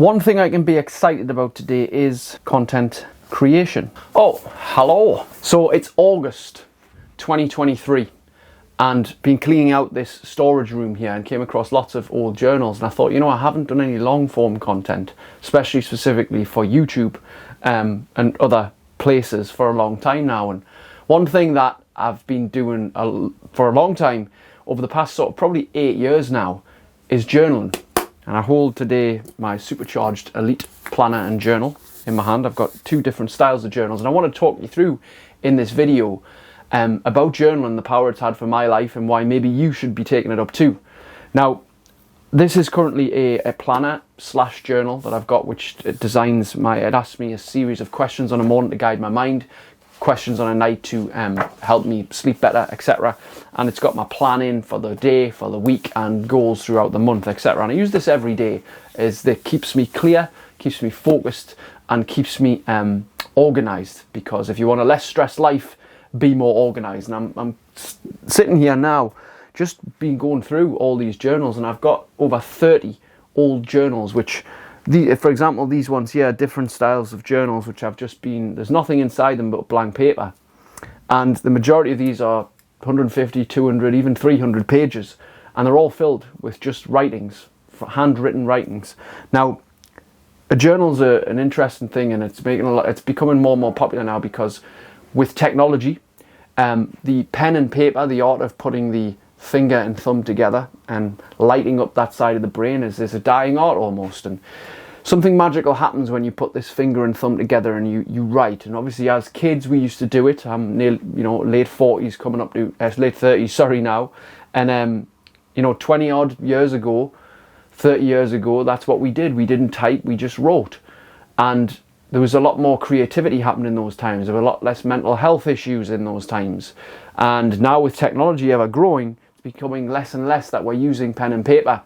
One thing I can be excited about today is content creation. Oh, hello. So it's August 2023 and been cleaning out this storage room here and came across lots of old journals, and I thought, I haven't done any long form content, especially specifically for YouTube and other places for a long time now. And one thing that I've been doing for a long time, over the past sort of probably 8 years now, is journaling. And I hold today my Supercharged Elite Planner and Journal in my hand. I've got two different styles of journals, and I want to talk you through in this video about journaling, the power it's had for my life, and why maybe you should be taking it up too. Now, this is currently a planner / journal that I've got, which it asks me a series of questions on a morning to guide my mind, questions on a night to help me sleep better, etc. And it's got my planning for the day, for the week, and goals throughout the month, etc. And I use this every day as that keeps me clear, keeps me focused, and keeps me organized. Because if you want a less stressed life, be more organized. And I'm sitting here now, just been going through all these journals, and I've got over 30 old journals, which for example, these ones here are different styles of journals, which there's nothing inside them but blank paper. And the majority of these are 150, 200, even 300 pages. And they're all filled with just writings, handwritten writings. Now, a journal's an interesting thing, and it's becoming more and more popular now, because with technology, the pen and paper, the art of putting the finger and thumb together and lighting up that side of the brain is a dying art almost. And something magical happens when you put this finger and thumb together and you write. And obviously, as kids, we used to do it. I'm late 40s, coming up to late 30s, sorry now. And 20 odd years ago, 30 years ago, that's what we did. We didn't type, we just wrote. And there was a lot more creativity happening in those times. There were a lot less mental health issues in those times. And now, with technology ever growing, it's becoming less and less that we're using pen and paper.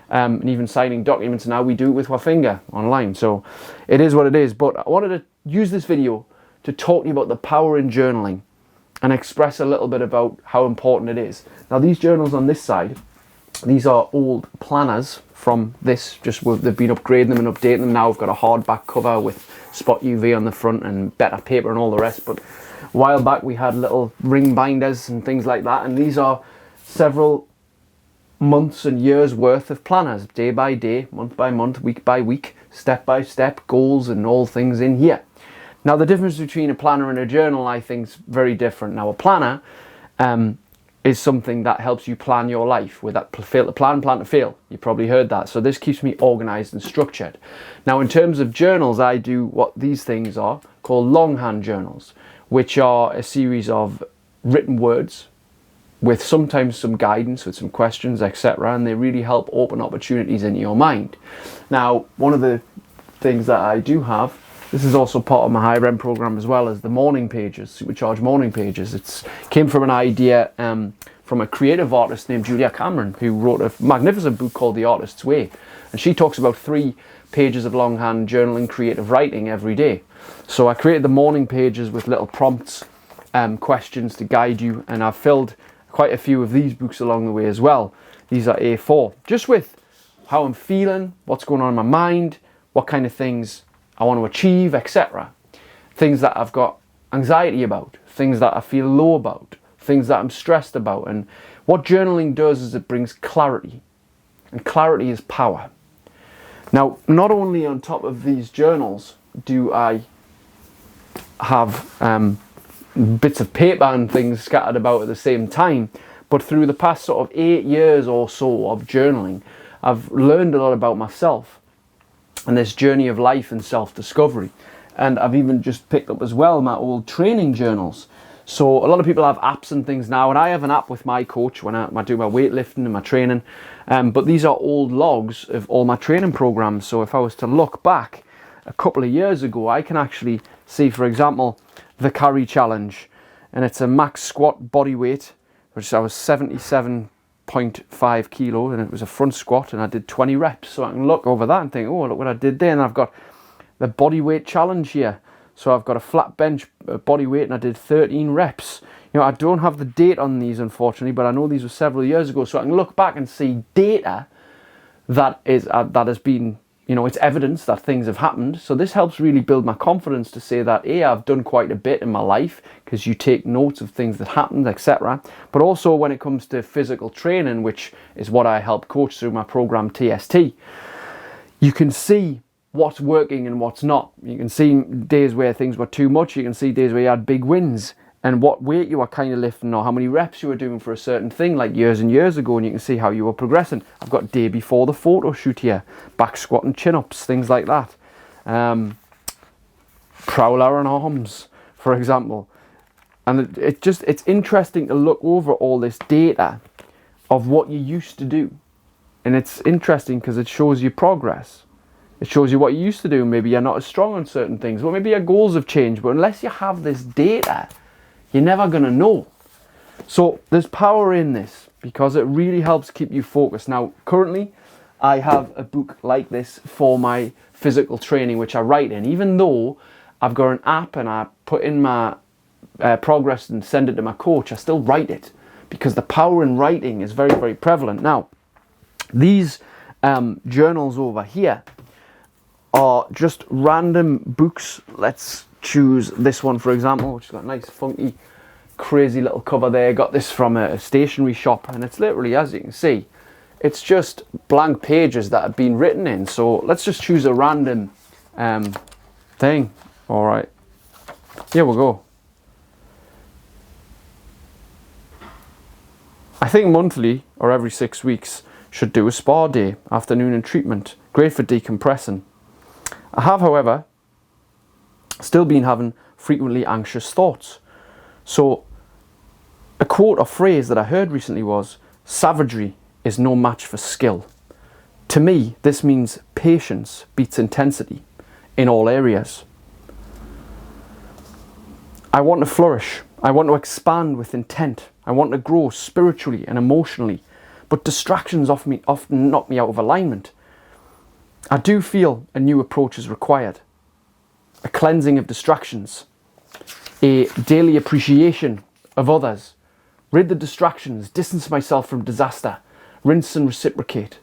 And even signing documents now, we do it with our finger online. So it is what it is. But I wanted to use this video to talk to you about the power in journaling and express a little bit about how important it is. Now, these journals on this side, these are old planners from this. They've been upgrading them and updating them. Now I've got a hardback cover with spot UV on the front and better paper and all the rest. But a while back we had little ring binders and things like that. And these are several months and years worth of planners, day by day, month by month, week by week, step by step, goals and all things in here. Now, the difference between a planner and a journal, I think, is very different. Now, a planner is something that helps you plan your life. With that fail to plan to fail. You probably heard that. So this keeps me organized and structured. Now, in terms of journals, I do what these things are called longhand journals, which are a series of written words with sometimes some guidance, with some questions, etc. And they really help open opportunities into your mind. Now, one of the things that I do have, this is also part of my high rem program as well, as the morning pages, Supercharged morning pages. It came from an idea from a creative artist named Julia Cameron, who wrote a magnificent book called The Artist's Way. And she talks about 3 pages of longhand journaling, creative writing every day. So I created the morning pages with little prompts, questions to guide you, and I've filled quite a few of these books along the way as well. These are A4, just with how I'm feeling, what's going on in my mind, what kind of things I want to achieve, etc. Things that I've got anxiety about, things that I feel low about, things that I'm stressed about. And what journaling does is it brings clarity, and clarity is power. Now, not only on top of these journals do I have bits of paper and things scattered about at the same time, but through the past sort of 8 years or so of journaling, I've learned a lot about myself and this journey of life and self-discovery. And I've even just picked up as well my old training journals. So a lot of people have apps and things now, and I have an app with my coach when I do my weightlifting and my training. But these are old logs of all my training programs. So if I was to look back a couple of years ago, I can actually see, for example, the carry challenge, and it's a max squat body weight, which I was 77.5 kilo, and it was a front squat, and I did 20 reps. So I can look over that and think, oh, look what I did there. And I've got the body weight challenge here. So I've got a flat bench body weight, and I did 13 reps. I don't have the date on these, unfortunately, but I know these were several years ago. So I can look back and see data that has been you know, it's evidence that things have happened. So this helps really build my confidence to say that, A, I've done quite a bit in my life, because you take notes of things that happened, etc. But also when it comes to physical training, which is what I help coach through my program TST, you can see what's working and what's not. You can see days where things were too much. You can see days where you had big wins and what weight you were kind of lifting or how many reps you were doing for a certain thing like years and years ago, and you can see how you were progressing. I've got day before the photo shoot here, back squat and chin-ups, things like that. Prowler and arms, for example. And it's interesting to look over all this data of what you used to do. And it's interesting because it shows you progress. It shows you what you used to do. Maybe you're not as strong on certain things. Well, maybe your goals have changed. But unless you have this data, you're never going to know. So there's power in this because it really helps keep you focused. Now, currently, I have a book like this for my physical training, which I write in. Even though I've got an app and I put in my progress and send it to my coach, I still write it because the power in writing is very, very prevalent. Now, these journals over here are just random books. Let's choose this one, for example, which has got a nice, funky, crazy little cover there. Got this from a stationery shop, and it's literally, as you can see, it's just blank pages that have been written in. So let's just choose a random thing. All right, here we go. I think monthly or every 6 weeks should do a spa day, afternoon and treatment. Great for decompressing. I have, however, still been having frequently anxious thoughts. So a quote or phrase that I heard recently was, "Savagery is no match for skill." To me, this means patience beats intensity in all areas. I want to flourish. I want to expand with intent. I want to grow spiritually and emotionally. But distractions often knock me out of alignment. I do feel a new approach is required. A cleansing of distractions. A daily appreciation of others. Rid the distractions. Distance myself from disaster. Rinse and reciprocate.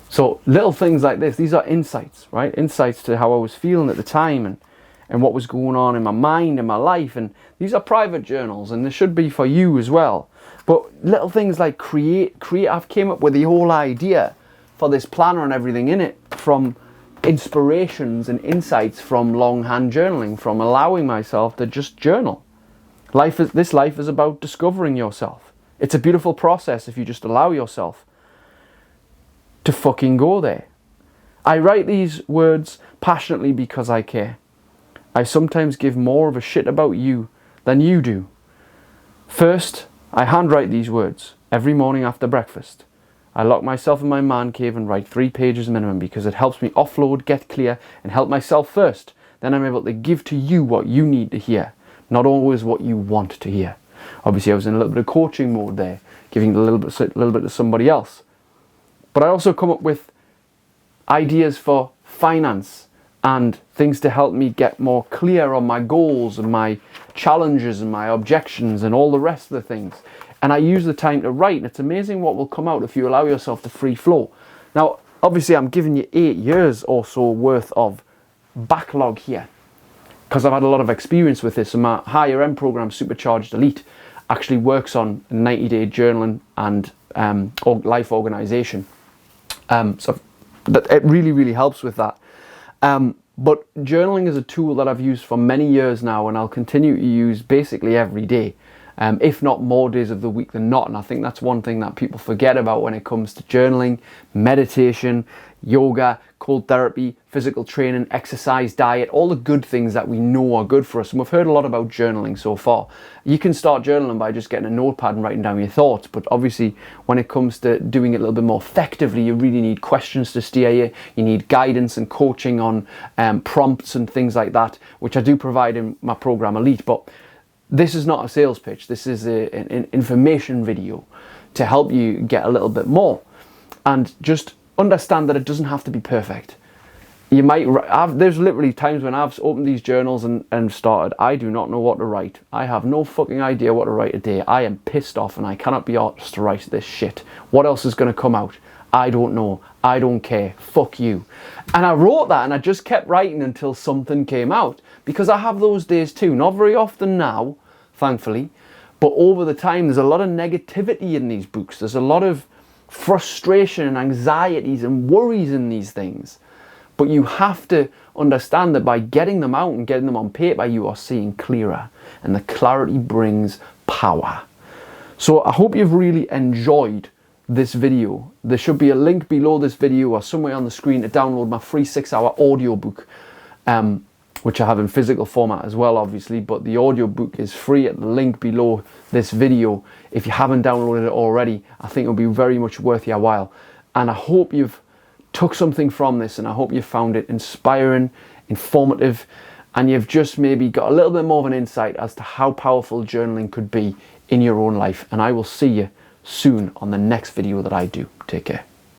So little things like this, these are insights, right? Insights to how I was feeling at the time and what was going on in my mind and my life. And these are private journals, and they should be for you as well. But little things like create. I've came up with the whole idea for this planner and everything in it from inspirations and insights from longhand journaling, from allowing myself to just journal. This life is about discovering yourself. It's a beautiful process if you just allow yourself to fucking go there. I write these words passionately because I care. I sometimes give more of a shit about you than you do. First, I handwrite these words every morning after breakfast. I lock myself in my man cave and write 3 pages minimum because it helps me offload, get clear, and help myself first. Then I'm able to give to you what you need to hear, not always what you want to hear. Obviously, I was in a little bit of coaching mode there, giving a little bit to somebody else. But I also come up with ideas for finance and things to help me get more clear on my goals and my challenges and my objections and all the rest of the things. And I use the time to write, and it's amazing what will come out if you allow yourself to free flow. Now, obviously, I'm giving you 8 years or so worth of backlog here because I've had a lot of experience with this. And my higher end program, Supercharged Elite, actually works on 90-day journaling and life organization. So that it really, really helps with that. But journaling is a tool that I've used for many years now, and I'll continue to use basically every day. If not more days of the week than not. And I think that's one thing that people forget about when it comes to journaling, meditation, yoga, cold therapy, physical training, exercise, diet, all the good things that we know are good for us. And we've heard a lot about journaling so far. You can start journaling by just getting a notepad and writing down your thoughts. But obviously, when it comes to doing it a little bit more effectively, you really need questions to steer you. You need guidance and coaching on prompts and things like that, which I do provide in my program Elite. But this is not a sales pitch. This is an information video to help you get a little bit more. And just understand that it doesn't have to be perfect. There's literally times when I've opened these journals and started, I do not know what to write. I have no fucking idea what to write today. I am pissed off and I cannot be arsed to write this shit. What else is going to come out? I don't know. I don't care, fuck you. And I wrote that and I just kept writing until something came out, because I have those days too. Not very often now, thankfully, but over the time there's a lot of negativity in these books. There's a lot of frustration and anxieties and worries in these things. But you have to understand that by getting them out and getting them on paper, you are seeing clearer, and the clarity brings power. So I hope you've really enjoyed this video. There should be a link below this video or somewhere on the screen to download my free 6-hour audiobook, which I have in physical format as well, obviously, but the audiobook is free at the link below this video. If you haven't downloaded it already, I think it'll be very much worth your while. And I hope you've took something from this, and I hope you found it inspiring, informative, and you've just maybe got a little bit more of an insight as to how powerful journaling could be in your own life. And I will see you soon on the next video that I do. Take care.